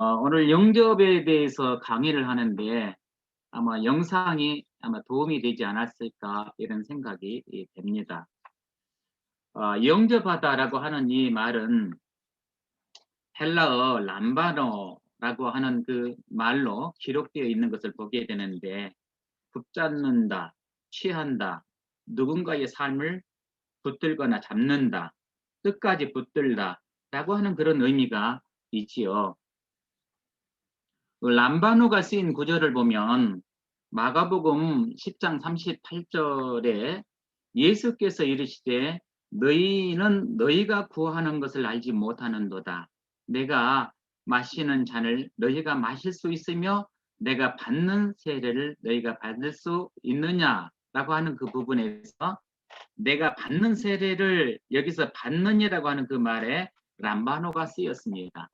오늘 영접에 대해서 강의를 하는데 아마 영상이 아마 도움이 되지 않았을까 이런 생각이 됩니다. 영접하다라고 하는 이 말은 헬라어 람바노라고 하는 그 말로 기록되어 있는 것을 보게 되는데, 붙잡는다, 취한다, 누군가의 삶을 붙들거나 잡는다, 끝까지 붙들다 라고 하는 그런 의미가 있지요. 람바노가 쓰인 구절을 보면 마가복음 10장 38절에 예수께서 이르시되 너희는 너희가 구하는 것을 알지 못하는도다. 내가 마시는 잔을 너희가 마실 수 있으며 내가 받는 세례를 너희가 받을 수 있느냐라고 하는 그 부분에서 내가 받는 세례를 여기서 받느니라고 하는 그 말에 람바노가 쓰였습니다.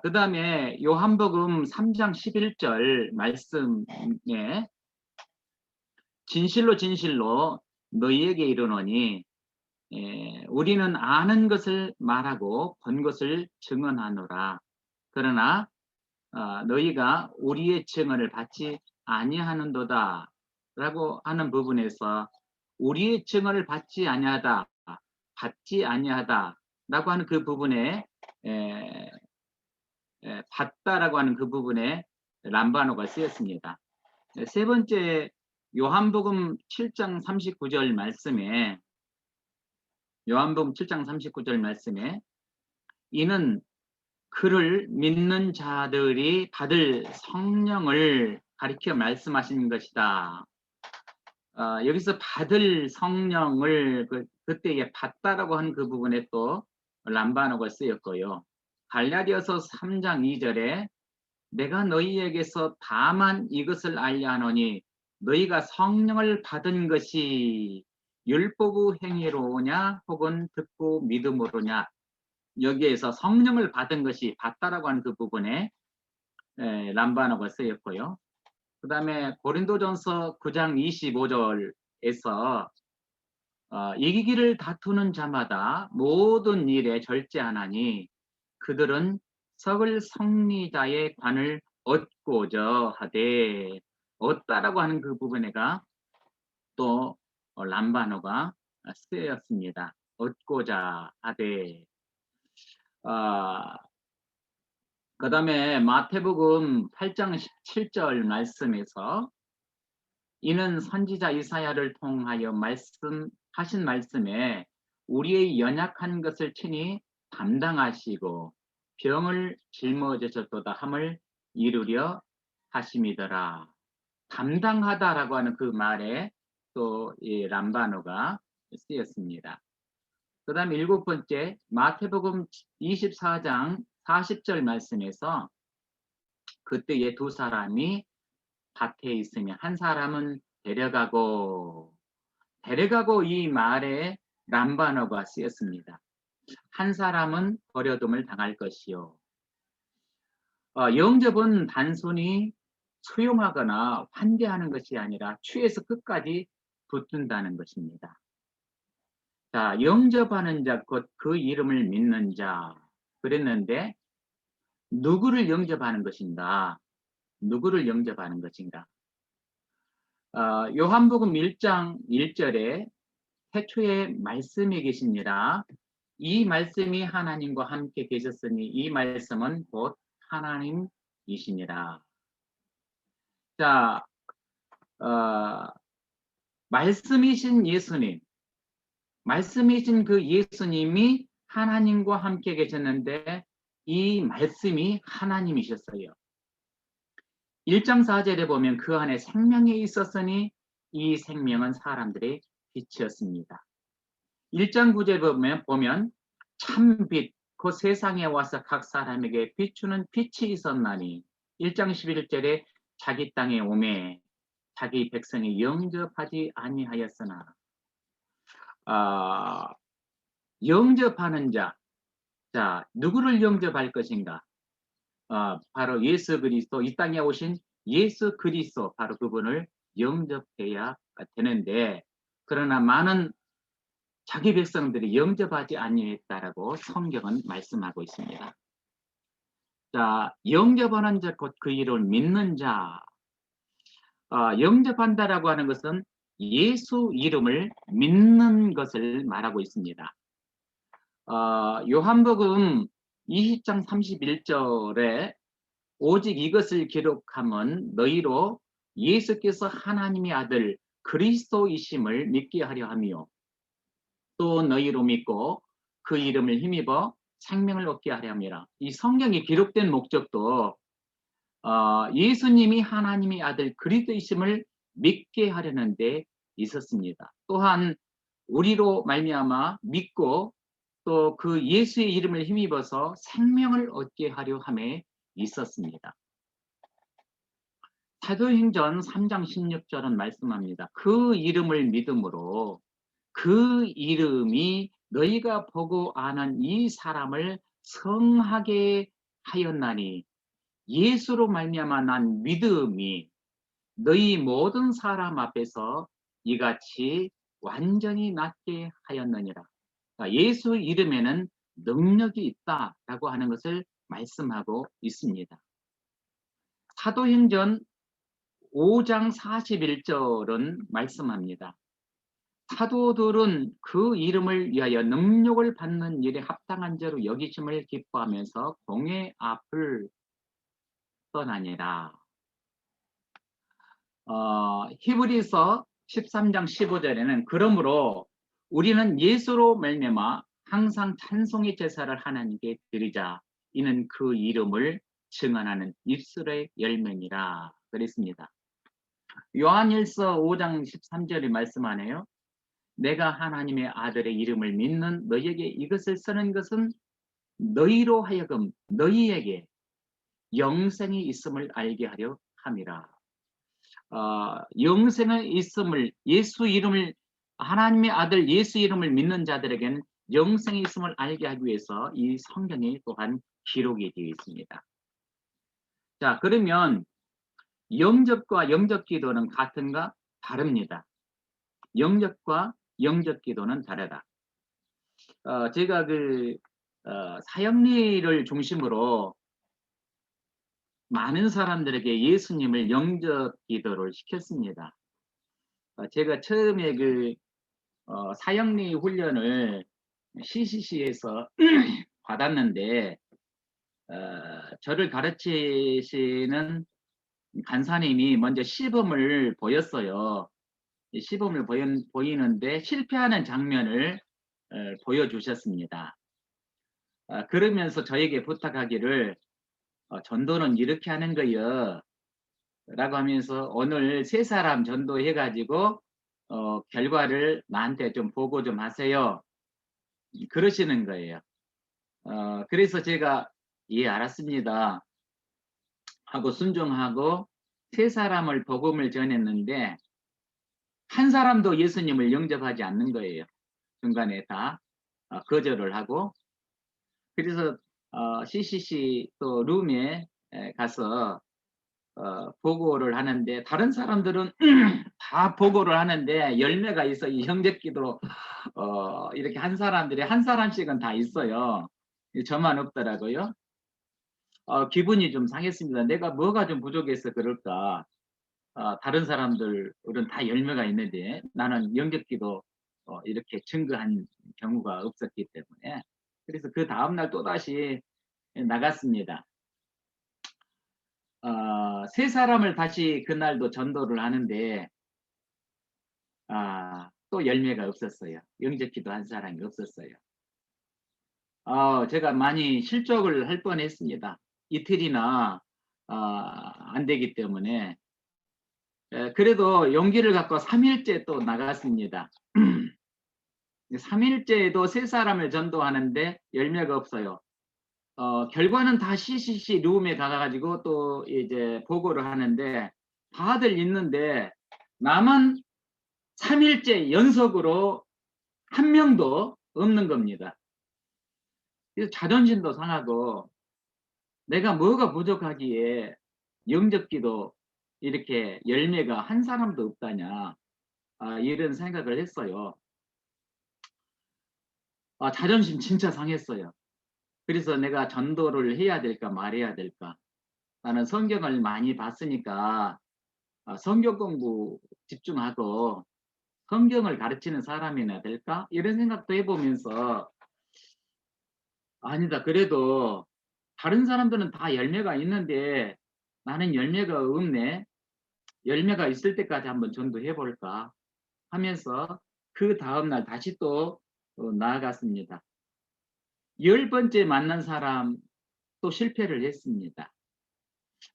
그 다음에 요한복음 3장 11절 말씀에 진실로 진실로 너희에게 이르노니 우리는 아는 것을 말하고 본 것을 증언하노라. 그러나 너희가 우리의 증언을 받지 아니하는도다 라고 하는 부분에서 우리의 증언을 받지 아니하다, 받지 아니하다 라고 하는 그 부분에 받다라고 하는 그 부분에 람바노가 쓰였습니다. 세 번째, 요한복음 7장 39절 말씀에 이는 그를 믿는 자들이 받을 성령을 가리켜 말씀하신 것이다. 여기서 받을 성령을 그때에 받다라고 하는 그 부분에 또 람바노가 쓰였고요. 갈라디아서 3장 2절에 내가 너희에게서 다만 이것을 알려 하노니 너희가 성령을 받은 것이 율법의 행위로냐 혹은 듣고 믿음으로냐. 여기에서 성령을 받은 것이 받다라고 하는 그 부분에 람바노가 쓰였고요. 그 다음에 고린도전서 9장 25절에서 이기기를 다투는 자마다 모든 일에 절제하나니 그들은 썩을 성리자의 관을 얻고자 하되, 얻다라고 하는 그 부분에가 또 람바노가 쓰였습니다. 얻고자 하되. 그 다음에 마태복음 8장 17절 말씀에서 이는 선지자 이사야를 통하여 말씀하신 말씀에 우리의 연약한 것을 친히 담당하시고 병을 짊어지셨도다 함을 이루려 하심이더라. 담당하다라고 하는 그 말에 또 이 람바노가 쓰였습니다. 그 다음에 일곱 번째, 마태복음 24장 40절 말씀에서 그때에 두 사람이 밭에 있으면 한 사람은 데려가고 이 말에 람바노가 쓰였습니다. 한 사람은 버려둠을 당할 것이요. 영접은 단순히 수용하거나 환대하는 것이 아니라 취해서 끝까지 붙든다는 것입니다. 자, 영접하는 자, 곧 그 이름을 믿는 자 그랬는데 누구를 영접하는 것인가? 누구를 영접하는 것인가? 요한복음 1장 1절에 태초에 말씀이 계시니라. 이 말씀이 하나님과 함께 계셨으니 이 말씀은 곧 하나님이시니라. 자, 말씀이신 예수님, 말씀이신 그 예수님이 하나님과 함께 계셨는데 이 말씀이 하나님이셨어요. 1장 4절에 보면 그 안에 생명이 있었으니 이 생명은 사람들의 빛이었습니다. 1장 9절에 보면 참빛, 그 세상에 와서 각 사람에게 비추는 빛이 있었나니 1장 11절에 자기 땅에 오매 자기 백성이 영접하지 아니하였으나. 영접하는 자, 자 누구를 영접할 것인가? 바로 예수 그리스도, 이 땅에 오신 예수 그리스도, 바로 그분을 영접해야 되는데, 그러나 많은 자기 백성들이 영접하지 아니했다라고 성경은 말씀하고 있습니다. 자, 영접하는 자 곧 그 이름을 믿는 자. 영접한다라고 하는 것은 예수 이름을 믿는 것을 말하고 있습니다. 요한복음 20장 31절에 오직 이것을 기록하면 너희로 예수께서 하나님의 아들 그리스도이심을 믿게 하려 하며 또 너희로 믿고 그 이름을 힘입어 생명을 얻게 하려 함이라. 이 성경에 기록된 목적도 예수님이 하나님의 아들 그리스도이심을 믿게 하려는 데 있었습니다. 또한 우리로 말미암아 믿고 또 그 예수의 이름을 힘입어서 생명을 얻게 하려 함에 있었습니다. 사도행전 3장 16절은 말씀합니다. 그 이름을 믿음으로 그 이름이 너희가 보고 아는 이 사람을 성하게 하였나니 예수로 말미암아 난 믿음이 너희 모든 사람 앞에서 이같이 완전히 낫게 하였느니라. 그러니까 예수 이름에는 능력이 있다라고 하는 것을 말씀하고 있습니다. 사도행전 5장 41절은 말씀합니다. 사도들은 그 이름을 위하여 능력을 받는 일에 합당한 자로 여기심을 기뻐하면서 공회 앞을 떠나니라. 히브리서 13장 15절에는 그러므로 우리는 예수로 말미암아 항상 찬송의 제사를 하나님께 드리자. 이는 그 이름을 증언하는 입술의 열매니라 그랬습니다. 요한일서 5장 13절이 말씀하네요. 내가 하나님의 아들의 이름을 믿는 너희에게 이것을 쓰는 것은 너희로 하여금 너희에게 영생이 있음을 알게 하려 함이라. 영생의 있음을 예수 이름을 하나님의 아들 예수 이름을 믿는 자들에게는 영생이 있음을 알게 하기 위해서 이 성경에 또한 기록이 되어 있습니다. 자, 그러면 영접과 영접기도는 같은가? 다릅니다. 영접과 영접기도는 다르다. 제가 사형리를 중심으로 많은 사람들에게 예수님을 영접기도를 시켰습니다. 제가 처음에 사형리 훈련을 CCC에서 받았는데 저를 가르치시는 간사님이 먼저 시범을 보였어요. 시범을 보이는데 실패하는 장면을 보여주셨습니다. 그러면서 저에게 부탁하기를 전도는 이렇게 하는 거요 라고 하면서 오늘 3사람 전도해 가지고 결과를 나한테 좀 보고 좀 하세요 그러시는 거예요. 그래서 제가 예 알았습니다 하고 순종하고 3사람을 복음을 전했는데 한 사람도 예수님을 영접하지 않는 거예요. 중간에 다 거절을 하고. 그래서 CCC 또 룸에 가서 보고를 하는데 다른 사람들은 다 보고를 하는데 열매가 있어. 이 형제기도 이렇게 한 사람들이 한 사람씩은 다 있어요. 저만 없더라고요. 기분이 좀 상했습니다. 내가 뭐가 좀 부족해서 그럴까. 다른 사람들은 다 열매가 있는데 나는 영접기도 이렇게 증거한 경우가 없었기 때문에 그래서 그 다음날 또다시 나갔습니다. 3사람을 다시 그날도 전도를 하는데 또 열매가 없었어요. 영접기도 한 사람이 없었어요. 제가 많이 실족을 할 뻔했습니다. 이틀이나 안 되기 때문에 그래도 용기를 갖고 3일째 또 나갔습니다. 3일째에도 3사람을 전도하는데 열매가 없어요. 결과는 다 CCC 룸에 가가지고 또 이제 보고를 하는데 다들 있는데 나만 3일째 연속으로 한 명도 없는 겁니다. 그래서 자존심도 상하고 내가 뭐가 부족하기에 영접기도 이렇게 열매가 한 사람도 없다냐 이런 생각을 했어요. 자존심 진짜 상했어요. 그래서 내가 전도를 해야 될까 말해야 될까. 나는 성경을 많이 봤으니까 성경 공부 집중하고 성경을 가르치는 사람이나 될까? 이런 생각도 해보면서 아니다. 그래도 다른 사람들은 다 열매가 있는데 나는 열매가 없네. 열매가 있을 때까지 한번 전도해 볼까 하면서 그 다음날 다시 또 나아갔습니다. 10번째 만난 사람 또 실패를 했습니다.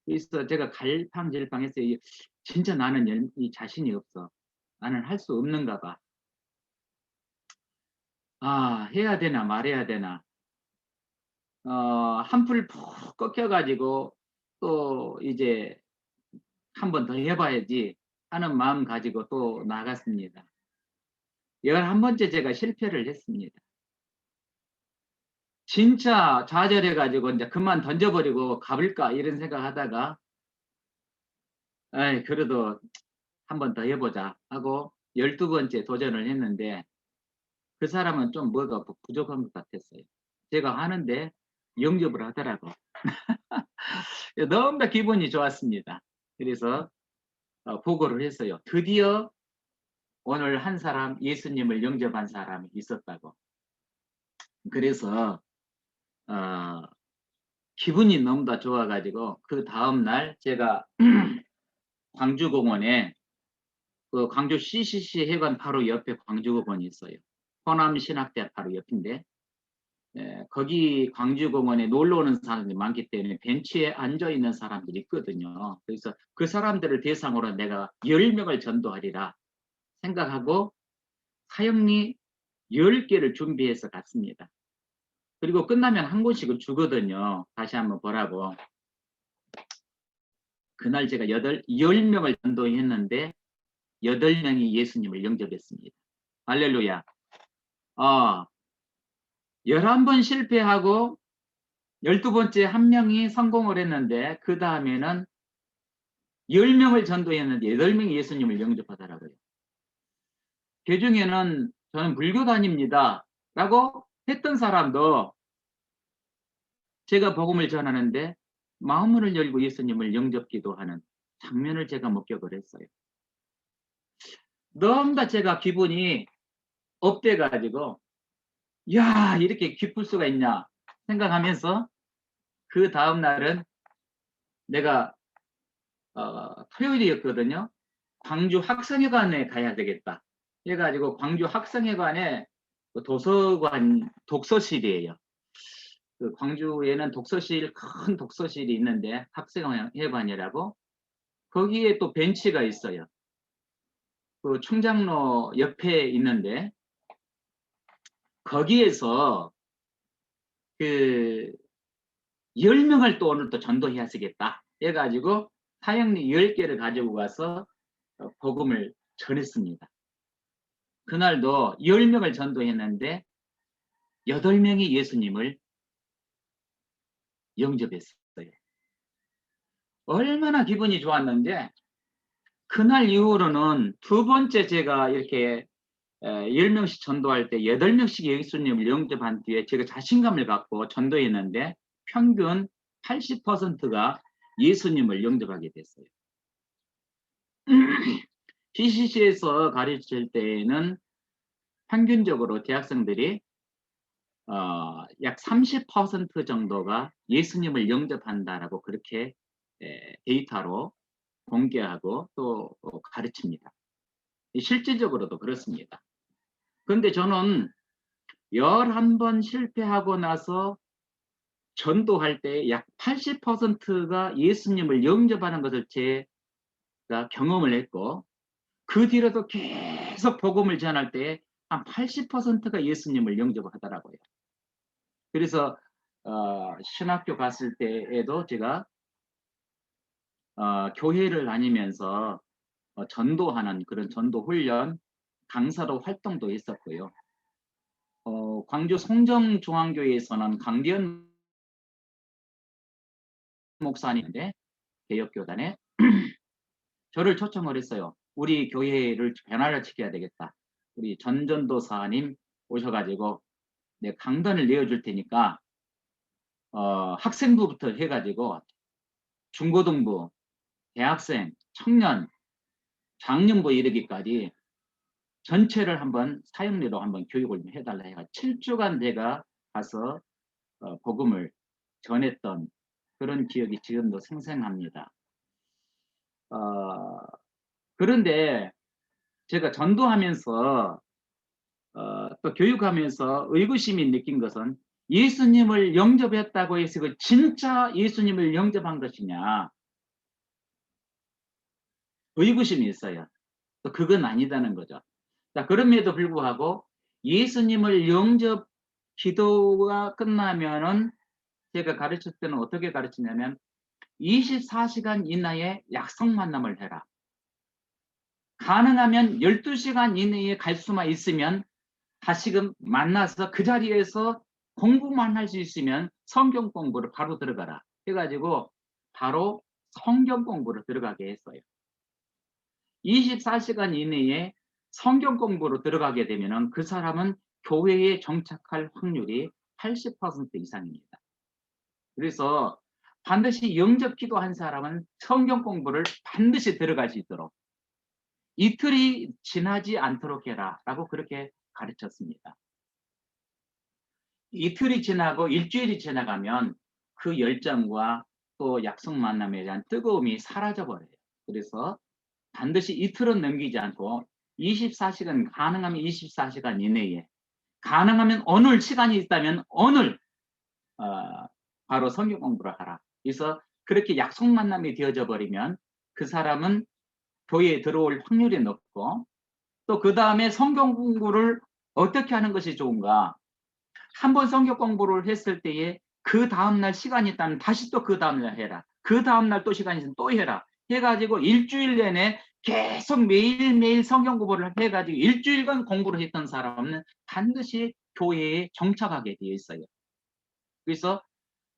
그래서 제가 갈팡질팡했어요. 진짜 나는 이 자신이 없어. 나는 할 수 없는가 봐. 해야 되나 말해야 되나. 한풀 푹 꺾여가지고 또 이제 한 번 더 해봐야지 하는 마음 가지고 또 나갔습니다. 11번째 제가 실패를 했습니다. 진짜 좌절해가지고 이제 그만 던져버리고 가볼까 이런 생각하다가 그래도 한 번 더 해보자 하고 12번째 도전을 했는데 그 사람은 좀 뭐가 부족한 것 같았어요. 제가 하는데 영접을 하더라고. 너무나 기분이 좋았습니다. 그래서 보고를 했어요. 드디어 오늘 한 사람 예수님을 영접한 사람이 있었다고. 그래서 기분이 너무나 좋아가지고 그 다음날 제가 광주공원에 그 광주 CCC 해관 바로 옆에 광주공원이 있어요. 호남신학대 바로 옆인데 거기 광주공원에 놀러 오는 사람들이 많기 때문에 벤치에 앉아있는 사람들이 있거든요. 그래서 그 사람들을 대상으로 내가 10명을 전도하리라 생각하고 사형리 10개를 준비해서 갔습니다. 그리고 끝나면 한 곳씩을 주거든요. 다시 한번 보라고. 그날 제가 10명을 전도했는데 8명이 예수님을 영접했습니다. 할렐루야. 11번 실패하고 12번째 한 명이 성공을 했는데 그 다음에는 10명을 전도했는데 8명이 예수님을 영접하더라고요. 그 중에는 저는 불교 다닙니다 라고 했던 사람도 제가 복음을 전하는데 마음을 열고 예수님을 영접기도 하는 장면을 제가 목격을 했어요. 너무나 제가 기분이 업돼가지고 야 이렇게 기쁠 수가 있냐 생각하면서 그 다음날은 내가 토요일이었거든요. 광주 학생회관에 가야 되겠다 해가지고 광주 학생회관에 도서관 독서실이에요. 그 광주에는 큰 독서실이 있는데 학생회관이라고 거기에 또 벤치가 있어요. 그 충장로 옆에 있는데 거기에서 그 10명을 또 오늘 또 전도해야 쓰겠다 해가지고 사형리 10개를 가지고 가서 복음을 전했습니다. 그날도 10명을 전도했는데 8명이 예수님을 영접했어요. 얼마나 기분이 좋았는데 그날 이후로는 두 번째 제가 이렇게 10명씩 전도할 때 8명씩 예수님을 영접한 뒤에 제가 자신감을 갖고 전도했는데 평균 80%가 예수님을 영접하게 됐어요. CCC에서 가르칠 때에는 평균적으로 대학생들이 약 30% 정도가 예수님을 영접한다라고 그렇게 데이터로 공개하고 또 가르칩니다. 실질적으로도 그렇습니다. 그런데 저는 11번 실패하고 나서 전도할 때 약 80%가 예수님을 영접하는 것을 제가 경험을 했고 그 뒤로도 계속 복음을 전할 때 한 80%가 예수님을 영접하더라고요. 그래서 신학교 갔을 때에도 제가 교회를 다니면서 전도하는 그런 전도 훈련 강사로 활동도 했었고요. 광주 송정중앙교회에서는 강기현 목사님인데 개혁교단에 저를 초청을 했어요. 우리 교회를 변화를 시켜야 되겠다. 우리 전전도사님 오셔가지고 내 강단을 내어줄 테니까 학생부부터 해가지고 중고등부, 대학생, 청년, 장년부 이르기까지 전체를 한번 사형리로 한번 교육을 해달라 해가 7주간 제가 가서 복음을 전했던 그런 기억이 지금도 생생합니다. 그런데 제가 전도하면서 또 교육하면서 의구심이 느낀 것은 예수님을 영접했다고 해서 그 진짜 예수님을 영접한 것이냐 의구심이 있어요. 또 그건 아니다는 거죠. 자, 그럼에도 불구하고 예수님을 영접 기도가 끝나면은 제가 가르칠 때는 어떻게 가르치냐면 24시간 이내에 약속 만남을 해라. 가능하면 12시간 이내에 갈 수만 있으면 다시금 만나서 그 자리에서 공부만 할 수 있으면 성경 공부를 바로 들어가라 해가지고 바로 성경 공부를 들어가게 했어요. 24시간 이내에 성경 공부로 들어가게 되면 그 사람은 교회에 정착할 확률이 80% 이상입니다. 그래서 반드시 영접 기도한 사람은 성경 공부를 반드시 들어갈 수 있도록 이틀이 지나지 않도록 해라 라고 그렇게 가르쳤습니다. 이틀이 지나고 일주일이 지나가면 그 열정과 또 약속 만남에 대한 뜨거움이 사라져버려요. 그래서 반드시 이틀은 넘기지 않고 24시간, 가능하면 24시간 이내에, 가능하면 오늘 시간이 있다면 오늘 바로 성경 공부를 하라. 그래서 그렇게 약속 만남이 되어져 버리면 그 사람은 교회에 들어올 확률이 높고, 또 그 다음에 성경 공부를 어떻게 하는 것이 좋은가. 한번 성경 공부를 했을 때에 그 다음날 시간이 있다면 다시 또 그 다음날 해라. 그 다음날 또 시간이 있으면 또 해라. 해가지고 일주일 내내 계속 매일매일 성경 공부를 해가지고 일주일간 공부를 했던 사람은 반드시 교회에 정착하게 되어 있어요. 그래서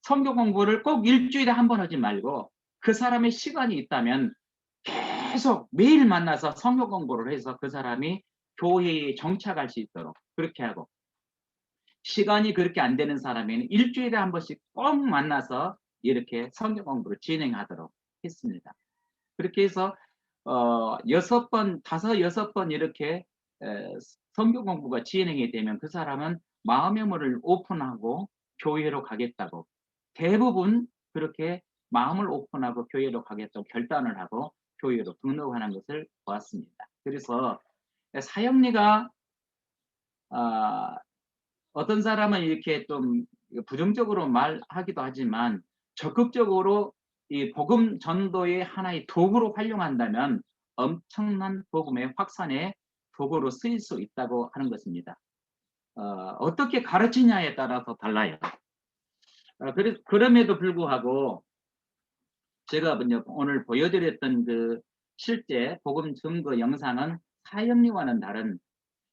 성경 공부를 꼭 일주일에 한 번 하지 말고 그 사람의 시간이 있다면 계속 매일 만나서 성경 공부를 해서 그 사람이 교회에 정착할 수 있도록 그렇게 하고, 시간이 그렇게 안 되는 사람에는 일주일에 한 번씩 꼭 만나서 이렇게 성경 공부를 진행하도록 했습니다. 그렇게 해서 6번, 5, 6번 이렇게 성경 공부가 진행이 되면 그 사람은 마음의 문을 오픈하고 교회로 가겠다고, 대부분 그렇게 마음을 오픈하고 교회로 가겠다고 결단을 하고 교회로 등록하는 것을 보았습니다. 그래서 사형리가 어떤 사람은 이렇게 좀 부정적으로 말하기도 하지만 적극적으로 이 복음 전도의 하나의 도구로 활용한다면 엄청난 복음의 확산의 도구로 쓰일 수 있다고 하는 것입니다. 어떻게 가르치냐에 따라서 달라요. 그럼에도 불구하고 제가 오늘 보여드렸던 그 실제 복음 증거 영상은 사형리와는 다른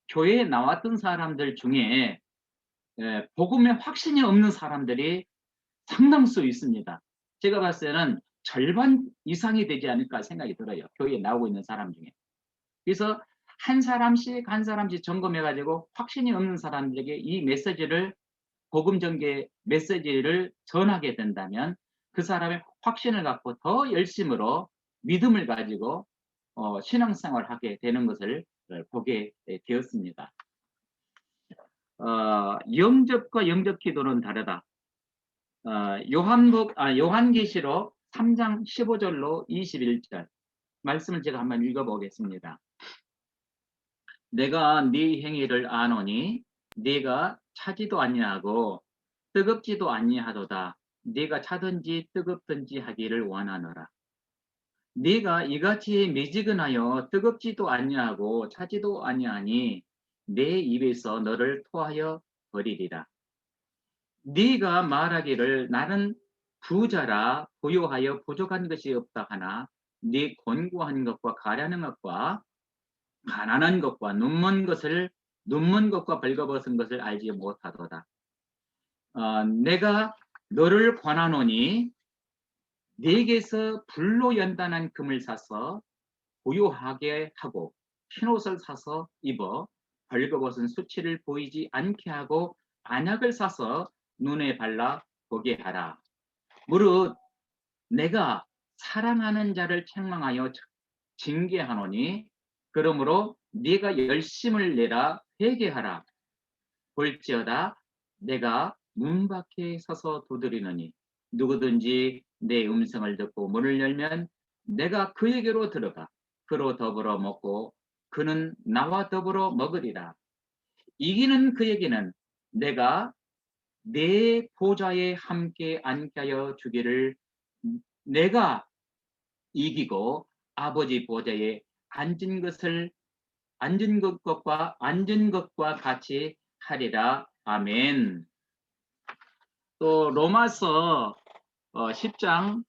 교회에 나왔던 사람들 중에 복음에 확신이 없는 사람들이 상당수 있습니다. 제가 봤을 때는 절반 이상이 되지 않을까 생각이 들어요. 교회에 나오고 있는 사람 중에. 그래서 한 사람씩 점검해가지고 확신이 없는 사람들에게 이 메시지를, 복음 전개 메시지를 전하게 된다면 그 사람의 확신을 갖고 더 열심으로 믿음을 가지고 신앙생활을 하게 되는 것을 보게 되었습니다. 영접과 영접 기도는 다르다. 요한계시록 3장 15절로 21절 말씀을 제가 한번 읽어보겠습니다. 내가 네 행위를 아노니 네가 차지도 아니하고 뜨겁지도 아니하도다. 네가 차든지 뜨겁든지 하기를 원하노라. 네가 이같이 미지근하여 뜨겁지도 아니하고 차지도 아니하니 내 입에서 너를 토하여 버리리라. 네가 말하기를 나는 부자라 부요하여 부족한 것이 없다 하나 네 곤고한 것과 가련한 것과 가난한 것과 눈먼 것과 벌거벗은 것을 알지 못하도다. 내가 너를 권하노니 네게서 불로 연단한 금을 사서 부요하게 하고 흰옷을 사서 입어 벌거벗은 수치를 보이지 않게 하고 안약을 사서 눈에 발라 보게 하라. 무릇 내가 사랑하는 자를 책망하여 징계하노니 그러므로 네가 열심을 내라 회개하라. 볼지어다 내가 문 밖에 서서 두드리노니 누구든지 내 음성을 듣고 문을 열면 내가 그에게로 들어가 그로 더불어 먹고 그는 나와 더불어 먹으리라. 이기는 그에게는 내가 내 보좌에 함께 앉게 하여 주기를. 내가 이기고 아버지 보좌에 앉은 것과 같이 하리라. 아멘. 또 로마서 10장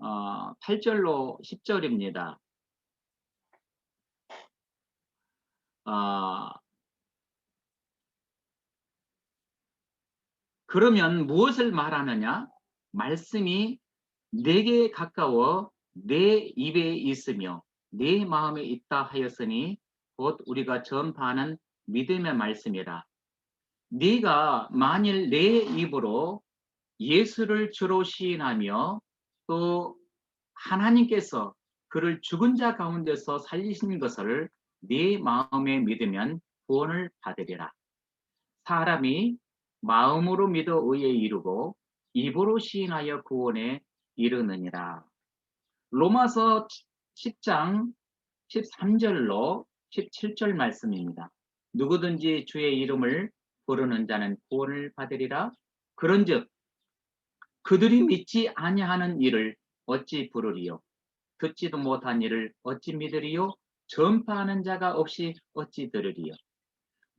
8절로 10절입니다. 그러면 무엇을 말하느냐? 말씀이 내게 가까워 내 입에 있으며 내 마음에 있다 하였으니 곧 우리가 전파하는 믿음의 말씀이라. 네가 만일 내 입으로 예수를 주로 시인하며 또 하나님께서 그를 죽은 자 가운데서 살리신 것을 네 마음에 믿으면 구원을 받으리라. 사람이 마음으로 믿어 의에 이르고 입으로 시인하여 구원에 이르느니라. 로마서 10장 13절로 17절 말씀입니다. 누구든지 주의 이름을 부르는 자는 구원을 받으리라. 그런즉 그들이 믿지 아니하는 일을 어찌 부르리요? 듣지도 못한 일을 어찌 믿으리요? 전파하는 자가 없이 어찌 들으리요?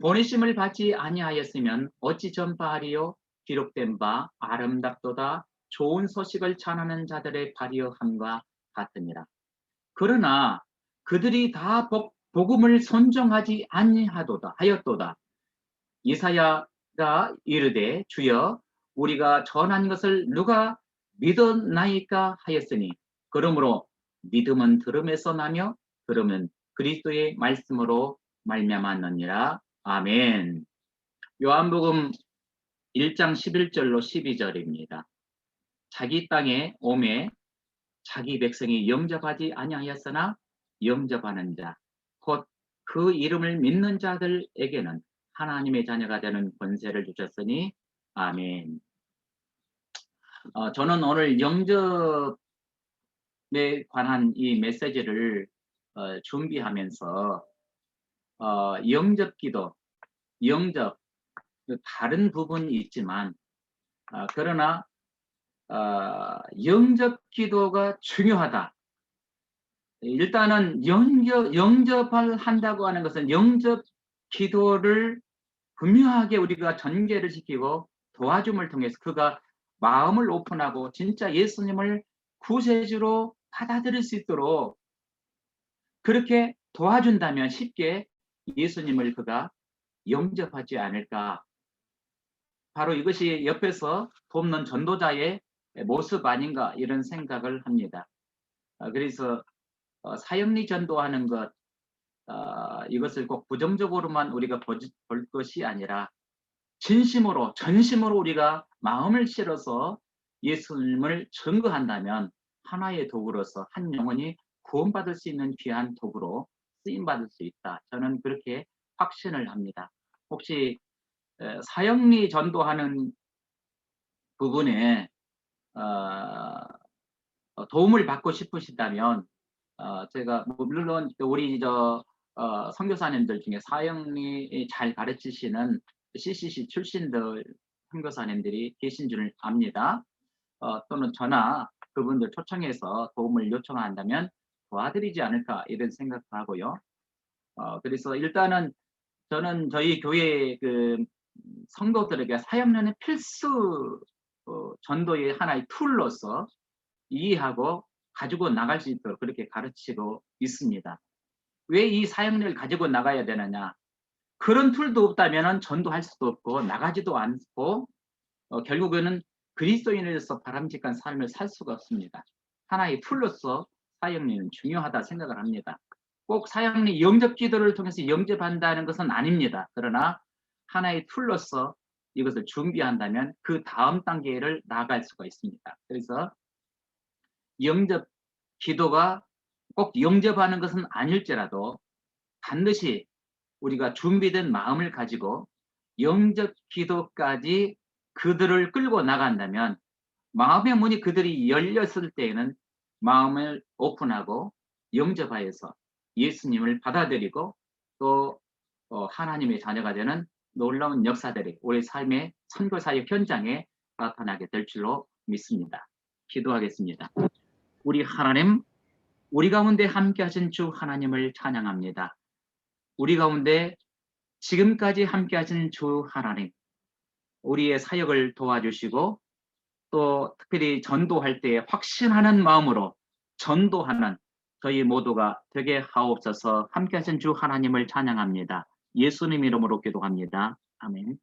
보내심을 받지 아니하였으면 어찌 전파하리요? 기록된 바 아름답도다 좋은 소식을 전하는 자들의 발휘함과 같으니라. 그러나 그들이 다 복음을 선정하지 아니하였도다. 이사야가 이르되 주여 우리가 전한 것을 누가 믿었나이까 하였으니 그러므로 믿음은 들음에서 나며 들음은 그리스도의 말씀으로 말미암았느니라. 아멘. 요한복음 1장 11절로 12절입니다. 자기 땅에 오매 자기 백성이 영접하지 아니하였으나 영접하는 자 곧 그 이름을 믿는 자들에게는 하나님의 자녀가 되는 권세를 주셨으니 아멘. 저는 오늘 영접에 관한 이 메시지를 준비하면서 영접기도, 영접 다른 부분이 있지만 그러나 영접기도가 중요하다. 일단은 영접을 한다고 하는 것은 영접 기도를 분명하게 우리가 전개를 시키고 도와줌을 통해서 그가 마음을 오픈하고 진짜 예수님을 구세주로 받아들일 수 있도록 그렇게 도와준다면 쉽게 예수님을 그가 영접하지 않을까. 바로 이것이 옆에서 돕는 전도자의 모습 아닌가 이런 생각을 합니다. 그래서 사형리 전도하는 것 이것을 꼭 부정적으로만 우리가 볼 것이 아니라 진심으로 전심으로 우리가 마음을 실어서 예수님을 증거한다면 하나의 도구로서 한 영혼이 구원받을 수 있는 귀한 도구로 쓰임받을 수 있다. 저는 그렇게 확신을 합니다. 혹시 사형리 전도하는 부분에 도움을 받고 싶으시다면 제가 물론 우리 선교사님들 중에 사형리 잘 가르치시는 CCC 출신들 선교사님들이 계신 줄 압니다. 또는 저나 그분들 초청해서 도움을 요청한다면 도와드리지 않을까 이런 생각도 하고요. 그래서 일단은 저는 저희 교회 그 성도들에게 사형리는 필수 전도의 하나의 툴로서 이해하고 가지고 나갈 수 있도록 그렇게 가르치고 있습니다. 왜 이 사형리를 가지고 나가야 되느냐? 그런 툴도 없다면 전도할 수도 없고 나가지도 않고 결국에는 그리스도인으로서 바람직한 삶을 살 수가 없습니다. 하나의 툴로서 사형리는 중요하다 생각을 합니다. 꼭 사형리 영접 기도를 통해서 영접한다는 것은 아닙니다. 그러나 하나의 툴로서 이것을 준비한다면 그 다음 단계를 나아갈 수가 있습니다. 그래서 영접 기도가 꼭 영접하는 것은 아닐지라도 반드시 우리가 준비된 마음을 가지고 영접 기도까지 그들을 끌고 나간다면 마음의 문이 그들이 열렸을 때에는 마음을 오픈하고 영접하여서 예수님을 받아들이고 또 하나님의 자녀가 되는 놀라운 역사들이 우리 삶의 선교사역 현장에 나타나게 될 줄로 믿습니다. 기도하겠습니다. 우리 하나님, 우리 가운데 함께 하신 주 하나님을 찬양합니다. 우리 가운데 지금까지 함께 하신 주 하나님, 우리의 사역을 도와주시고 또 특별히 전도할 때 확신하는 마음으로 전도하는 저희 모두가 되게 하옵소서. 함께 하신 주 하나님을 찬양합니다. 예수님 이름으로 기도합니다. 아멘.